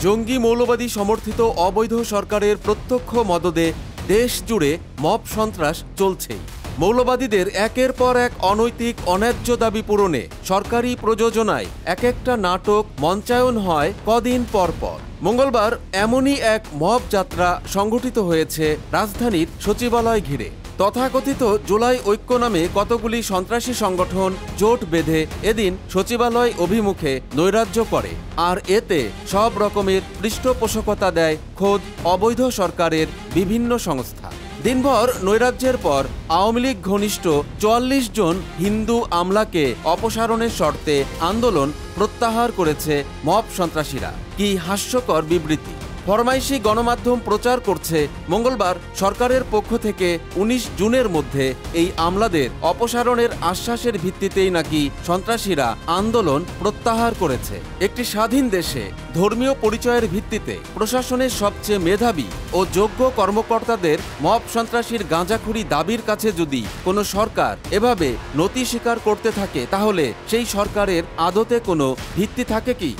জঙ্গি মৌলবাদী সমর্থিত অবৈধ সরকারের প্রত্যক্ষ মদদে দেশ জুড়ে মব সন্ত্রাস চলছেই। মৌলবাদীদের একের পর এক অনৈতিক অন্যায্য দাবি পূরণে সরকারি প্রযোজনায় এক একটা নাটক মঞ্চায়ন হয় কদিন পর পর। মঙ্গলবার এমনই এক মব যাত্রা সংগঠিত হয়েছে রাজধানীর সচিবালয় ঘিরে। তথাকথিত জুলাই ঐক্য নামে কতগুলি সন্ত্রাসী সংগঠন জোট বেঁধে এদিন সচিবালয় অভিমুখে নৈরাজ্য করে, আর এতে সব রকমের পৃষ্ঠপোষকতা দেয় খোদ অবৈধ সরকারের বিভিন্ন সংস্থা। দিনভর নৈরাজ্যের পর আওয়ামী লীগ ঘনিষ্ঠ ৪৪ জন হিন্দু আমলাকে অপসারণের শর্তে আন্দোলন প্রত্যাহার করেছে মব সন্ত্রাসীরা। কি হাস্যকর বিবৃতি! ফরমাইশি গণমাধ্যম প্রচার করছে মঙ্গলবার সরকারের পক্ষ থেকে ১৯ জুনের মধ্যে এই আমলাদের অপসারণের আশ্বাসের ভিত্তিতেই নাকি সন্ত্রাসীরা আন্দোলন প্রত্যাহার করেছে। একটি স্বাধীন দেশে ধর্মীয় পরিচয়ের ভিত্তিতে প্রশাসনের সবচেয়ে মেধাবী ও যোগ্য কর্মকর্তাদের মব সন্ত্রাসীর গাঁজাখুরি দাবির কাছে যদি কোনো সরকার এভাবে নতি স্বীকার করতে থাকে, তাহলে সেই সরকারের আদতে কোনো ভিত্তি থাকে কি?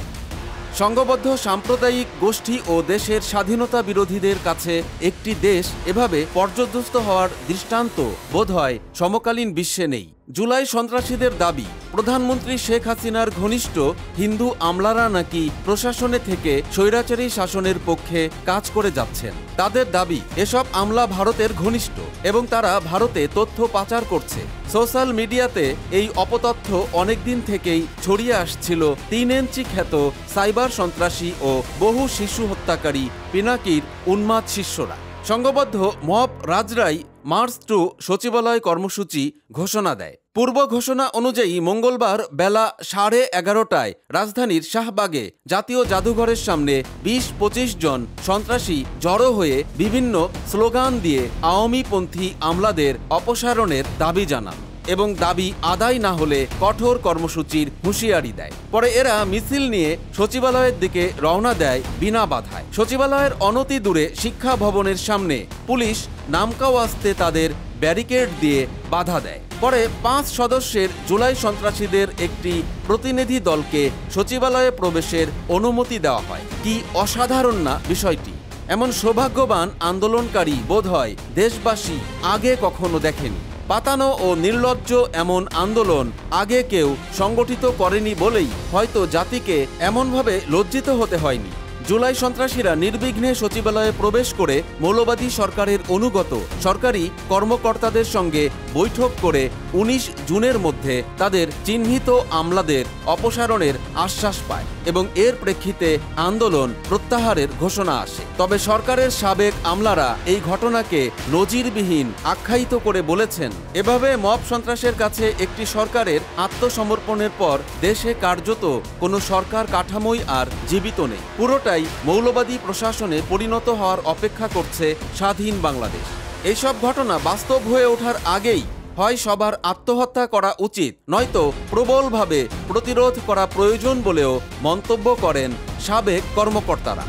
সংঘবদ্ধ সাম্প্রদায়িক গোষ্ঠী ও দেশের স্বাধীনতা বিরোধীদের কাছে একটি দেশ এভাবে পর্যদস্ত হওয়ার দৃষ্টান্ত বোধহয় সমকালীন বিশ্বে নেই। জুলাই সন্ত্রাসীদের দাবি, প্রধানমন্ত্রী শেখ হাসিনার ঘনিষ্ঠ হিন্দু আমলারা নাকি প্রশাসনে থেকে স্বৈরাচারী শাসনের পক্ষে কাজ করে যাচ্ছেন। তাদের দাবি, এসব আমলা ভারতের ঘনিষ্ঠ এবং তারা ভারতে তথ্য পাচার করছে। সোশ্যাল মিডিয়াতে এই অপতথ্য অনেকদিন থেকেই ছড়িয়ে আসছিল ৩ ইঞ্চি খ্যাত সাইবার সন্ত্রাসী ও বহু শিশু হত্যাকারী পিনাকির উন্মাদ শিষ্যরা। সংঘবদ্ধ মব রাজরাই মার্চ টু সচিবালয় কর্মসূচি ঘোষণা দেয়। পূর্ব ঘোষণা অনুযায়ী মঙ্গলবার বেলা 11:30টায় রাজধানীর শাহবাগে জাতীয় জাদুঘরের সামনে ২০-২৫ জন সন্ত্রাসী জড়ো হয়ে বিভিন্ন স্লোগান দিয়ে আওয়ামীপন্থী আমলাদের অপসারণের দাবি জানান এবং দাবি আদায় না হলে কঠোর কর্মসূচির হুঁশিয়ারি দেয়। পরে এরা মিছিল নিয়ে সচিবালয়ের দিকে রওনা দেয় বিনা বাধায়। সচিবালয়ের অনতি দূরে শিক্ষা ভবনের সামনে পুলিশ নামকাওয়াস্তে তাদের ব্যারিকেড দিয়ে বাধা দেয়। পরে ৫ সদস্যের জুলাই সন্ত্রাসীদের একটি প্রতিনিধি দলকে সচিবালয়ে প্রবেশের অনুমতি দেওয়া হয়। কি অসাধারণ না বিষয়টি! এমন সৌভাগ্যবান আন্দোলনকারী বোধহয় দেশবাসী আগে কখনো দেখেনি। পাতানো ও নির্লজ্জ এমন আন্দোলন আগে কেউ সংগঠিত করেনি বলেই হয়তো জাতিকে এমনভাবে লজ্জিত হতে হয়নি। জুলাই সন্ত্রাসীরা নির্বিঘ্নে সচিবালয়ে প্রবেশ করে মৌলবাদী সরকারের অনুগত সরকারি কর্মকর্তাদের সঙ্গে বৈঠক করে ১৯ জুনের মধ্যে তাদের চিহ্নিত আমলাদের অপসারণের আশ্বাস পায় এবং এর প্রেক্ষিতে আন্দোলন প্রত্যাহারের ঘোষণা আসে। তবে সরকারের সাবেক আমলারা এই ঘটনাকে নজিরবিহীন আখ্যায়িত করে বলেছেন, এভাবে মব সন্ত্রাসের কাছে একটি সরকারের আত্মসমর্পণের পর দেশে কার্যত কোনো সরকার কাঠামোই আর জীবিত নেই। পুরোটাই মৌলবাদী প্রশাসনে পরিণত হওয়ার অপেক্ষা করছে স্বাধীন বাংলাদেশ। এইসব ঘটনা বাস্তব হয়ে ওঠার আগেই হয় সবার আত্মহত্যা করা উচিত, নয়তো প্রবলভাবে প্রতিরোধ করা প্রয়োজন বলেও মন্তব্য করেন সাবেক কর্মকর্তারা।